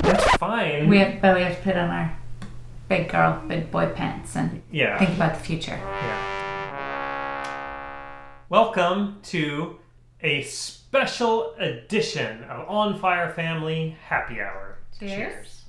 That's fine. We have to put on our big boy pants and think about the future. Yeah. Welcome to a special edition of On Fire Family Happy Hour. Cheers.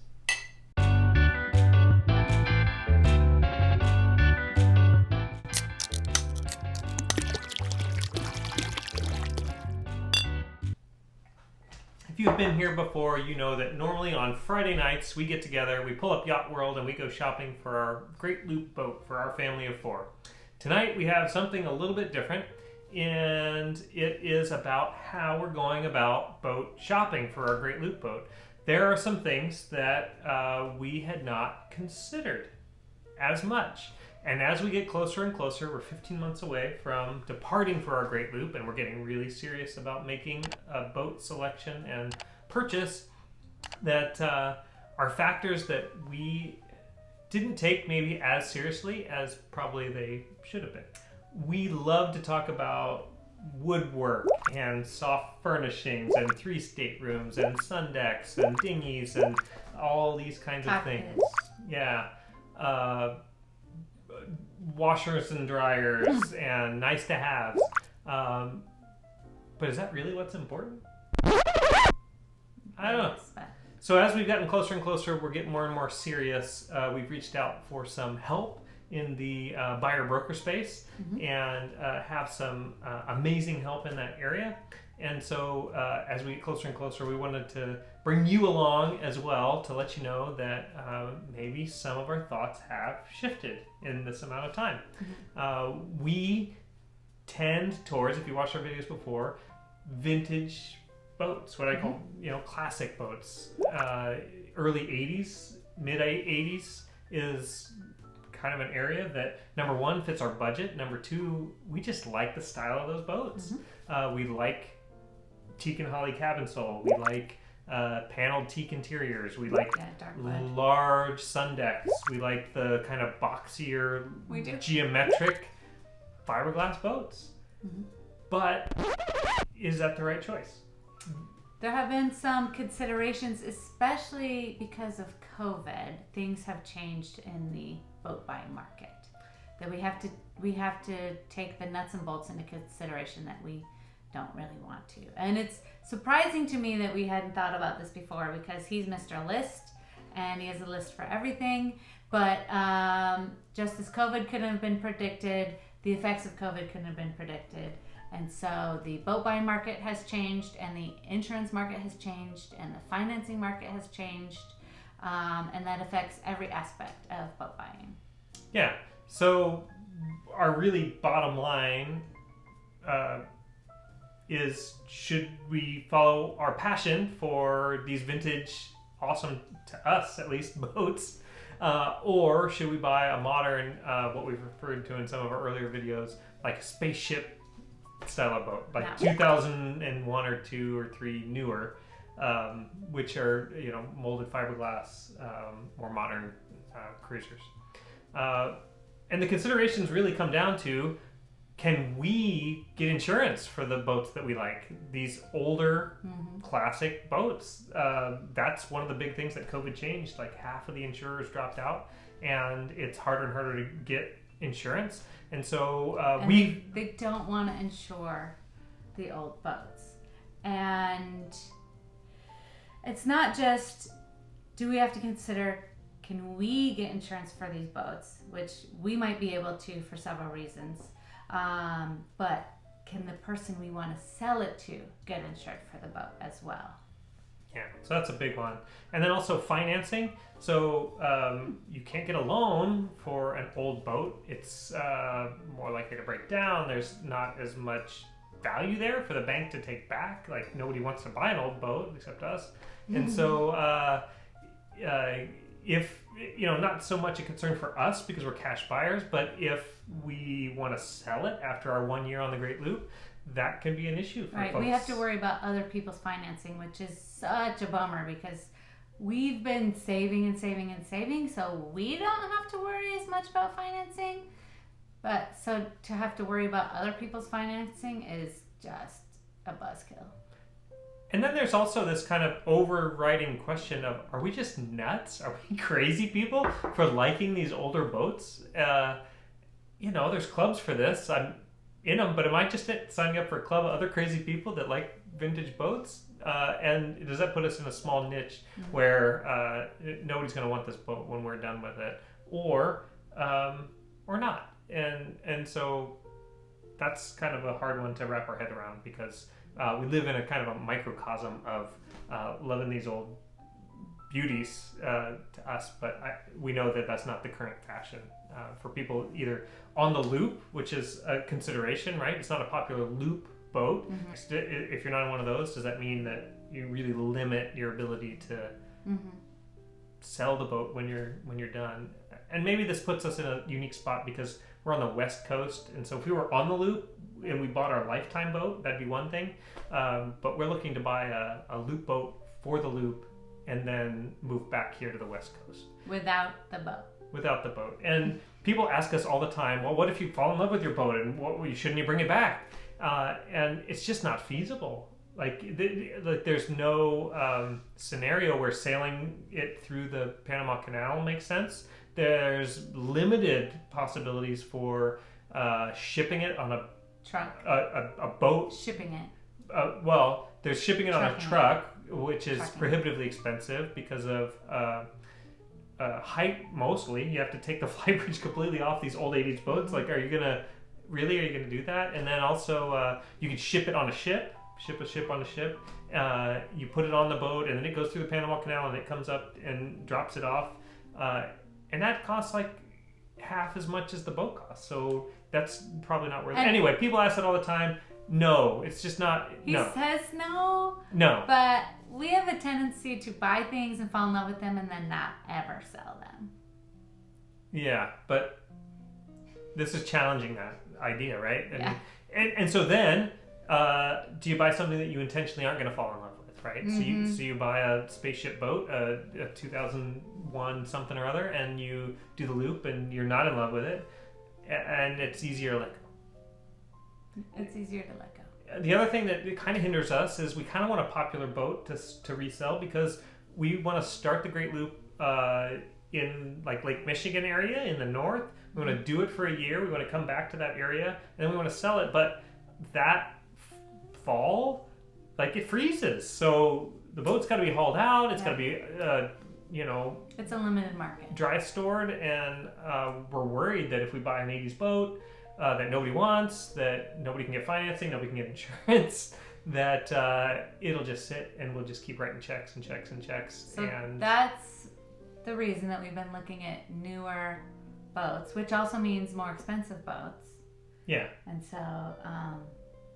If you've been here before, you know that normally on Friday nights we get together, we pull up Yacht World, and we go shopping for our Great Loop boat for our family of 4. Tonight we have something a little bit different, and it is about how we're going about boat shopping for our Great Loop boat. There are some things that we had not considered as much. And as we get closer and closer, we're 15 months away from departing for our Great Loop, and we're getting really serious about making a boat selection and purchase that are factors that we didn't take maybe as seriously as probably they should have been. We love to talk about woodwork and soft furnishings and 3 staterooms and sun decks and dinghies and all these kinds of things. Yeah. Washers and dryers and nice to haves. But is that really what's important? I don't know. So as we've gotten closer and closer, we're getting more and more serious. We've reached out for some help in the buyer broker space and have some amazing help in that area. And so as we get closer and closer, we wanted to bring you along as well to let you know that maybe some of our thoughts have shifted in this amount of time. We tend towards, if you watched our videos before, vintage boats, what I call classic boats. Early 80s, mid 80s is kind of an area that, number one, fits our budget. Number two, we just like the style of those boats. We like teak and holly cabin sole. We like paneled teak interiors. We like large sun decks. We like the kind of boxier, geometric fiberglass boats. But is that the right choice? There have been some considerations, especially because of COVID. Things have changed in the boat buying market. That we have to take the nuts and bolts into consideration that we don't really want to. And it's surprising to me that we hadn't thought about this before, because he's Mr. List and he has a list for everything. But just as COVID couldn't have been predicted, the effects of COVID couldn't have been predicted. And so the boat buying market has changed, and the insurance market has changed, and the financing market has changed. And that affects every aspect of boat buying. Yeah. So our really bottom line is, should we follow our passion for these vintage, awesome, to us at least, boats, or should we buy a modern, what we've referred to in some of our earlier videos, like a spaceship style of boat, like 2001 or 2 or 3 newer, which are molded fiberglass, more modern cruisers. And the considerations really come down to, can we get insurance for the boats that we like? These older, classic boats. That's one of the big things that COVID changed. Like, half of the insurers dropped out, and it's harder and harder to get insurance. And so they don't want to insure the old boats. And it's not just, do we have to consider, can we get insurance for these boats, which we might be able to for several reasons. But can the person we want to sell it to get insured for the boat as well? Yeah, so that's a big one. And then also financing. So you can't get a loan for an old boat. It's more likely to break down. There's not as much value there for the bank to take back. Like, nobody wants to buy an old boat except us. And so if, not so much a concern for us because we're cash buyers, but if we want to sell it after our 1 year on the Great Loop, that can be an issue for folks. We have to worry about other people's financing, which is such a bummer, because we've been saving and saving and saving, so we don't have to worry as much about financing. But so to have to worry about other people's financing is just a buzzkill. And then there's also this kind of overriding question of, are we just nuts? Are we crazy people for liking these older boats? There's clubs for this. I'm in them, but am I just signing up for a club of other crazy people that like vintage boats? And does that put us in a small niche where nobody's going to want this boat when we're done with it, or not? And so that's kind of a hard one to wrap our head around, because we live in a kind of a microcosm of loving these old beauties to us, but we know that that's not the current fashion for people either on the loop, which is a consideration, right? It's not a popular loop boat. If you're not in one of those, does that mean that you really limit your ability to sell the boat when you're done? And maybe this puts us in a unique spot because we're on the West Coast, and so if we were on the loop and we bought our lifetime boat, that'd be one thing. But we're looking to buy a loop boat for the loop and then move back here to the West Coast. Without the boat. And people ask us all the time, well, what if you fall in love with your boat and shouldn't you bring it back? And it's just not feasible. Like there's no scenario where sailing it through the Panama Canal makes sense. There's limited possibilities for shipping it on a truck, a boat. Shipping it. There's shipping it on a truck, which is prohibitively expensive because of height. Mostly, you have to take the flybridge completely off these old 80s boats. Like, are you gonna do that? And then also, you could ship it on a ship. Ship a ship on a ship. You put it on the boat, and then it goes through the Panama Canal, and it comes up and drops it off. And that costs like half as much as the boat costs. So that's probably not worth it. Anyway, people ask that all the time. No, it's just not. He says no. No. But we have a tendency to buy things and fall in love with them and then not ever sell them. Yeah, but this is challenging that idea, right? Yeah. And so then, do you buy something that you intentionally aren't going to fall in love with, right? So you buy a spaceship boat, a 2001 something or other, and you do the loop, and you're not in love with it, and it's easier to let go. It's easier to let go. The other thing that kind of hinders us is we kind of want a popular boat to resell, because we want to start the Great Loop in like Lake Michigan area in the north. We want to do it for a year. We want to come back to that area, and then we want to sell it. But that fall, like, it freezes, so the boat's got to be hauled out. It's got to be, it's a limited market, dry stored, and we're worried that if we buy an 80s boat that nobody wants, that nobody can get financing, nobody can get insurance, that it'll just sit and we'll just keep writing checks and checks and checks. So that's the reason that we've been looking at newer boats, which also means more expensive boats. Yeah. And so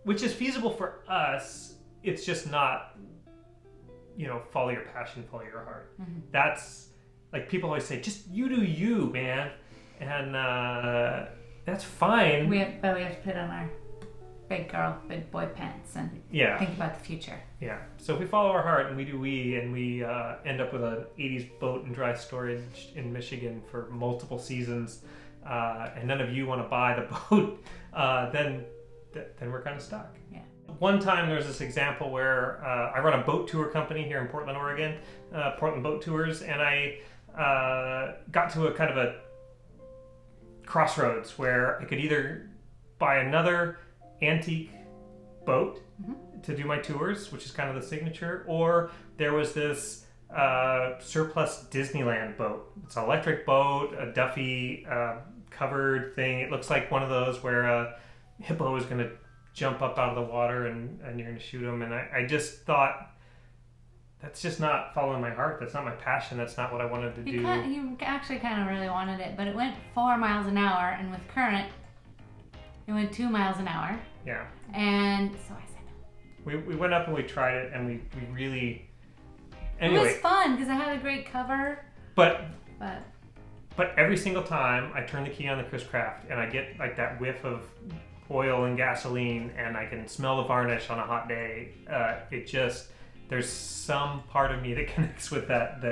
which is feasible for us. It's just not, follow your passion, follow your heart. That's like, people always say, just you do you, man. And that's fine. We have to put on our big boy pants and think about the future. Yeah. So if we follow our heart and we do and we end up with an 80s boat in dry storage in Michigan for multiple seasons, and none of you want to buy the boat, then we're kind of stuck. Yeah. One time there was this example where I run a boat tour company here in Portland, Oregon, Portland Boat Tours, and I got to a kind of a crossroads where I could either buy another antique boat to do my tours, which is kind of the signature, or there was this surplus Disneyland boat. It's an electric boat, a Duffy covered thing. It looks like one of those where a hippo is going to jump up out of the water and you're going to shoot him. And I just thought, that's just not following my heart. That's not my passion. That's not what I wanted to do. You actually kind of really wanted it, but it went 4 miles an hour, and with current, it went 2 miles an hour. Yeah. And so I said no. We went up and we tried it, and we really... Anyway. It was fun because I had a great cover. But every single time I turn the key on the Chris Craft and I get like that whiff of oil and gasoline, and I can smell the varnish on a hot day, there's some part of me that connects with that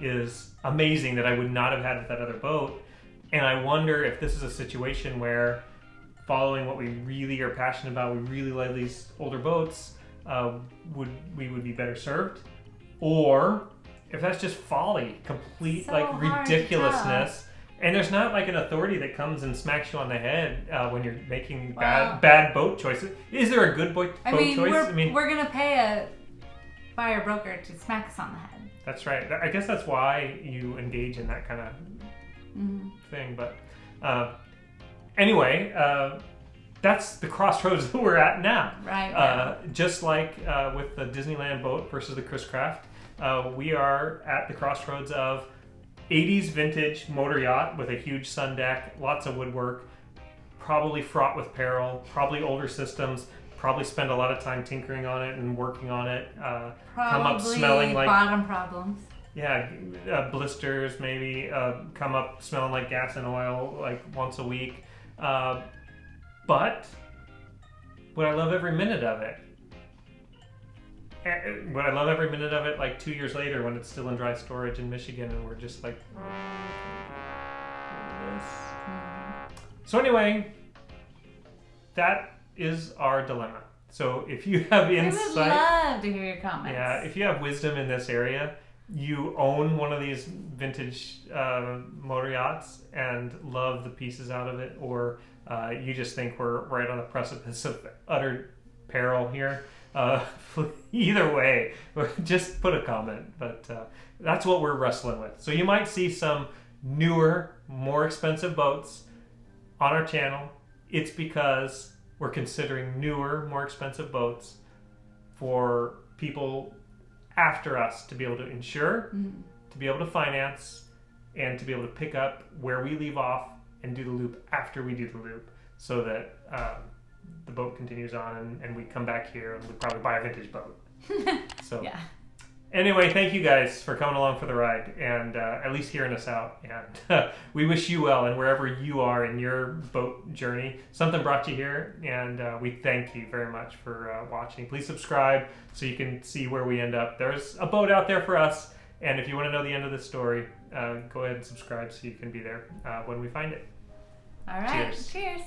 is amazing, that I would not have had with that other boat. And I wonder if this is a situation where, following what we really are passionate about, we really like these older boats, we would be better served, or if that's just folly, complete So like hard to ridiculousness. And there's not like an authority that comes and smacks you on the head when you're making Well, bad boat choices. Is there a good boat choice? We're gonna pay a buyer broker to smack us on the head. That's right. I guess that's why you engage in that kind of thing. But anyway, that's the crossroads that we're at now. Right. Just like with the Disneyland boat versus the Chris Craft, we are at the crossroads of 80s vintage motor yacht with a huge sun deck, lots of woodwork, probably fraught with peril, probably older systems, probably spend a lot of time tinkering on it and working on it. Come up smelling like bottom problems. Yeah, blisters maybe, come up smelling like gas and oil like once a week. But would I love every minute of it? Would I love every minute of it like 2 years later when it's still in dry storage in Michigan and we're just like, this. So anyway, that is our dilemma. So if you have insight, We would love to hear your comments. yeah, if you have wisdom in this area, you own one of these vintage motor yachts and love the pieces out of it, or you just think we're right on the precipice of utter peril here. Either way, just put a comment. But that's what we're wrestling with. So you might see some newer, more expensive boats on our channel. It's because we're considering newer, more expensive boats for people after us to be able to insure, to be able to finance, and to be able to pick up where we leave off and do the loop after we do the loop, so that the boat continues on and we come back here and we probably buy a vintage boat. So yeah. Anyway, thank you guys for coming along for the ride and at least hearing us out. And we wish you well, and wherever you are in your boat journey, something brought you here, and we thank you very much for watching. Please subscribe so you can see where we end up. There's a boat out there for us, and if you want to know the end of the story, go ahead and subscribe so you can be there when we find it. All right. Cheers.